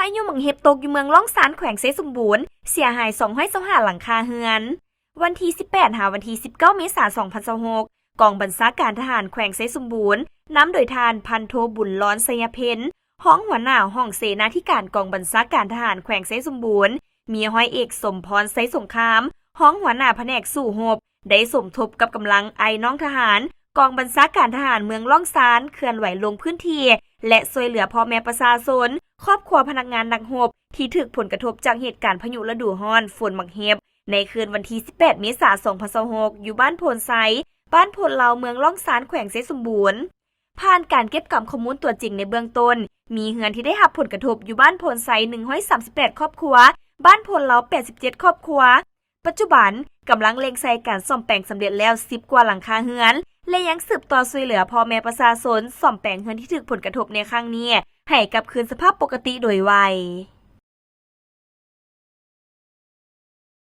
ายุหมังเห็บตกอยู่เมืองล่องซานแขวงเซสมบูรณ์เสียหาย225หลังคาเรือนวันที่18หาวันที่19เมษายน2026กองบัญชาการทหารแขวงเซสมบูรณ์นำโดยทานพันโทบุญร้อนไสยเพ็ญห้องหัวหน้าห้องเสนาธิการกองบัญชาการทหารแขวงเซสมบูรณ์มีร้อยเอกสมพรไสสงครามห้องหัวหน้าแผนกสู้รบได้สมทบกับกำลังไอน้องทหารกองบัญชาการทหารเมืองล่องซานเคลื่อนไหวลงพื้นที่และช่วยเหลือพ่อแม่ประชาชนครอบครัวพนักงานนักรบที่ถูกผลกระทบจากเหตุการณ์พายุฤดูร้อนฝนหมักเห็บในคืนวันที่18เมษายน2026อยู่บ้านโพนไซบ้านโพนเลาเมืองล่องซานแขวงเซสมบูรณ์ผ่านการเก็บกำข้อมูลตัวจริงในเบื้องต้นมีเรือนที่ได้รับผลกระทบอยู่บ้านโพนไซ138ครอบครัวบ้านโพนเลา87ครอบครัวปัจจุบันกำลังเล็งใส่การซ่อมแปลงสำเร็จแล้ว10กว่าหลังคาเรือนและยังสืบต่อช่วยเหลือพ่อแม่ประชาชนซ่อมแปลงเรือนที่ถูกผลกระทบในครั้งนี้ให้กลับคืนสภาพปกติโดยไว